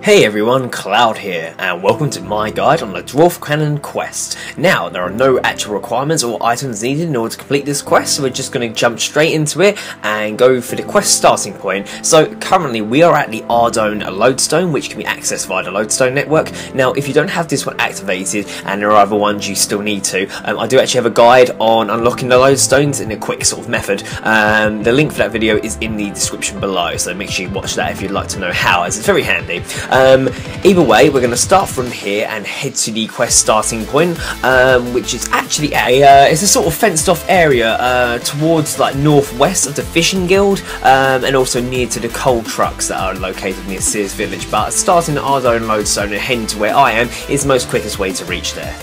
Hey everyone, Cloud here, and welcome to my guide on the Dwarf Cannon quest. Now, there are no actual requirements or items needed in order to complete this quest, so we're just going to jump straight into it and go for the quest starting point. So, currently we are at the Lodestone, which can be accessed via the Lodestone network. Now, if you don't have this one activated, and there are other ones you still need to, I do actually have a guide on unlocking the Lodestones in a quick sort of method. The link for that video is in the description below, so make sure you watch that if you'd like to know how, as it's very handy. Either way, we're going to start from here and head to the quest starting point, which is actually it's a sort of fenced off area towards like northwest of the fishing guild, and also near to the coal trucks that are located near Sears Village. But starting at Lodestone and heading to where I am is the most quickest way to reach there.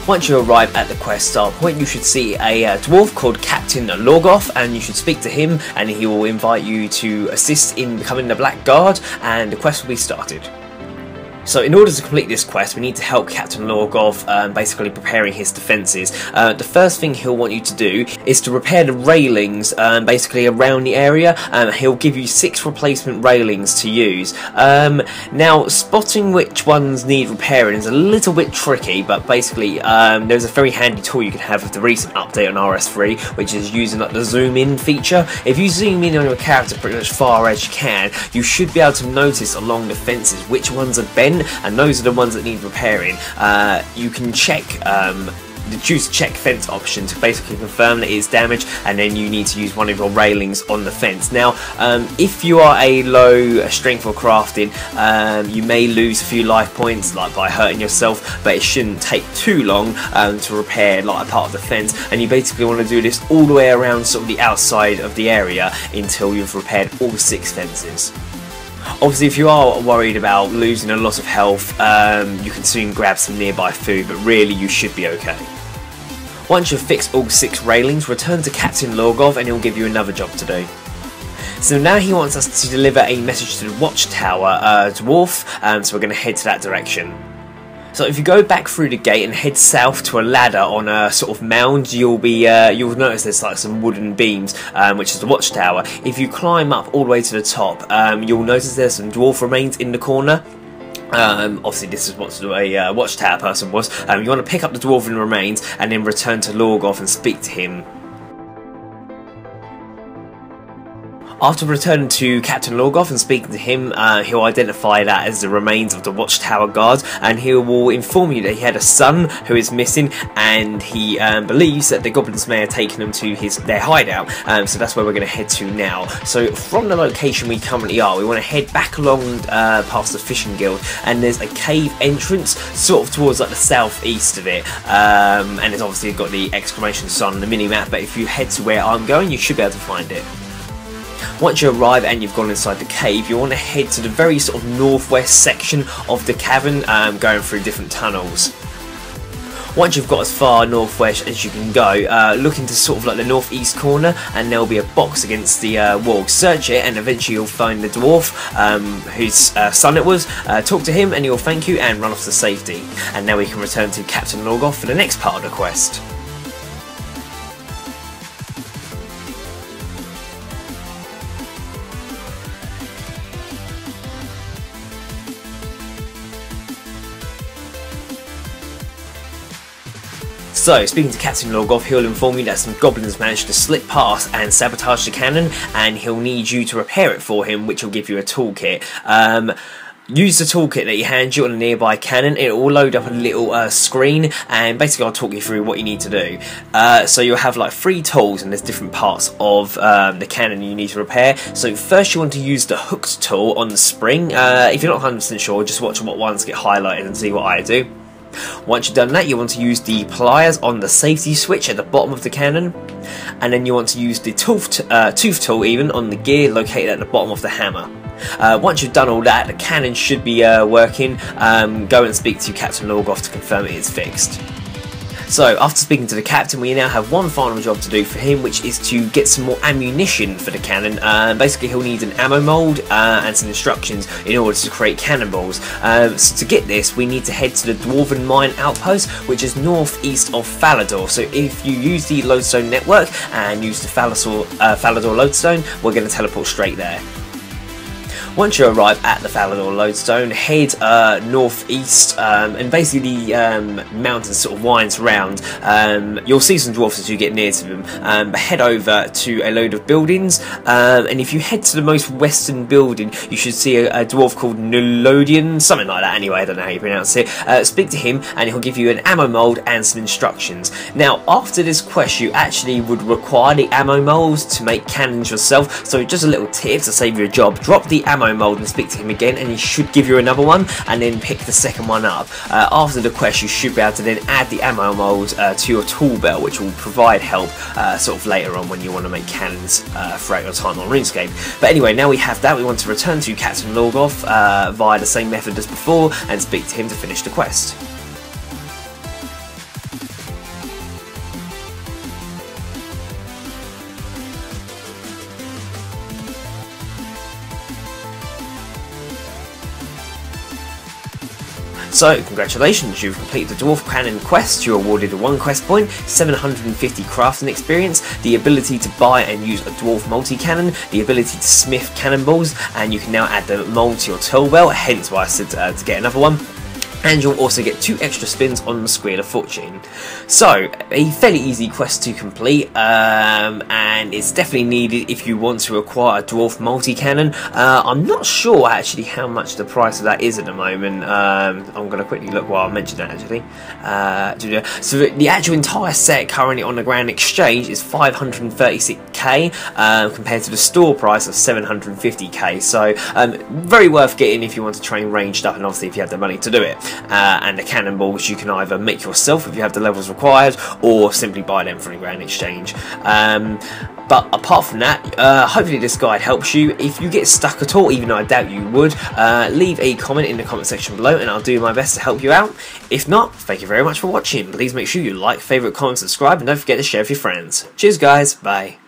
Once you arrive at the quest start point, you should see a dwarf called Captain Lorgoth, and you should speak to him and he will invite you to assist in becoming the Black Guard, and the quest will be started. So in order to complete this quest, we need to help Captain Lorgoth basically preparing his defences. The first thing he'll want you to do is to repair the railings basically around the area. He'll give you 6 replacement railings to use. Now, spotting which ones need repairing is a little bit tricky, but basically there's a very handy tool you can have with the recent update on RS3, which is using like the zoom in feature. If you zoom in on your character pretty much far as you can, you should be able to notice along the fences which ones are bent, and those are the ones that need repairing. You can check choose check fence option to basically confirm that it is damaged, and then you need to use one of your railings on the fence. Now, if you are a low strength or crafting, you may lose a few life points like by hurting yourself, but it shouldn't take too long to repair like a part of the fence, and you basically want to do this all the way around sort of the outside of the area until you've repaired all 6 fences. Obviously, if you are worried about losing a lot of health, you can soon grab some nearby food, but really you should be okay. Once you've fixed all 6 railings, return to Captain Lorgoth and he'll give you another job to do. So now he wants us to deliver a message to the Watchtower Dwarf, so we're going to head to that direction. So if you go back through the gate and head south to a ladder on a sort of mound, you'll notice there's like some wooden beams, which is the watchtower. If you climb up all the way to the top, you'll notice there's some dwarf remains in the corner. Obviously this is what a watchtower person was. You want to pick up the dwarven remains and then return to Lorgoth and speak to him. After returning to Captain Lorgoth and speaking to him, he'll identify that as the remains of the Watchtower Guard, and he will inform you that he had a son who is missing, and he believes that the goblins may have taken him to their hideout. So that's where we're going to head to now. So from the location we currently are, we want to head back along past the Fishing Guild, and there's a cave entrance sort of towards like the southeast of it, and it's obviously got the exclamation sign on the mini-map, but if you head to where I'm going, you should be able to find it. Once you arrive and you've gone inside the cave, you want to head to the very sort of northwest section of the cavern, going through different tunnels. Once you've got as far northwest as you can go, look into sort of like the northeast corner, and there'll be a box against the wall. Search it, and eventually you'll find the dwarf whose son it was. Talk to him and he'll thank you and run off to safety. And now we can return to Captain Lorgoth for the next part of the quest. So, speaking to Captain Lorgoth, he'll inform you that some goblins managed to slip past and sabotage the cannon, and he'll need you to repair it for him, which will give you a toolkit. Use the toolkit that he hands you on a nearby cannon. It will load up a little screen, and basically I'll talk you through what you need to do. So you'll have like 3 tools, and there's different parts of the cannon you need to repair. So first you want to use the hooked tool on the spring. If you're not 100% sure, just watch what ones get highlighted and see what I do. Once you've done that, you want to use the pliers on the safety switch at the bottom of the cannon, and then you want to use the tooth tool even on the gear located at the bottom of the hammer. Once you've done all that, the cannon should be working. Go and speak to Captain Lorgoth to confirm it is fixed. So, after speaking to the captain, we now have one final job to do for him, which is to get some more ammunition for the cannon. Basically, he'll need an ammo mould and some instructions in order to create cannonballs. So to get this, we need to head to the Dwarven Mine Outpost, which is northeast of Falador. So if you use the Lodestone network and use the Falador Lodestone, we're going to teleport straight there. Once you arrive at the Falador Lodestone, head northeast, and basically the mountain sort of winds round. You'll see some dwarfs as you get near to them, but head over to a load of buildings, and if you head to the most western building, you should see a dwarf called Nulodian, something like that anyway, I don't know how you pronounce it. Speak to him and he'll give you an ammo mold and some instructions. Now after this quest you actually would require the ammo molds to make cannons yourself, so just a little tip to save you a job: drop the ammo mold and speak to him again and he should give you another one, and then pick the second one up. After the quest you should be able to then add the ammo mold to your tool belt, which will provide help sort of later on when you want to make cannons throughout your time on RuneScape. But anyway, now we have that, we want to return to Captain Lorgoth via the same method as before and speak to him to finish the quest. So, congratulations, you've completed the Dwarf Cannon quest. You're awarded 1 quest point, 750 crafting experience, the ability to buy and use a Dwarf multi-cannon, the ability to smith cannonballs, and you can now add the mold to your tool belt, hence why I said to get another one. And you'll also get 2 extra spins on the Square of Fortune. So, a fairly easy quest to complete, and it's definitely needed if you want to acquire a Dwarf multi-cannon. I'm not sure actually how much the price of that is at the moment. I'm going to quickly look while I mention that actually. So the actual entire set currently on the Grand Exchange is 536k compared to the store price of 750k. So very worth getting if you want to train ranged up, and obviously if you have the money to do it. And the cannonballs you can either make yourself if you have the levels required, or simply buy them from the Grand Exchange. But apart from that, hopefully this guide helps you. If you get stuck at all, even though I doubt you would, leave a comment in the comment section below and I'll do my best to help you out. If not, thank you very much for watching. Please make sure you like, favourite, comment, subscribe, and don't forget to share with your friends. Cheers guys, bye.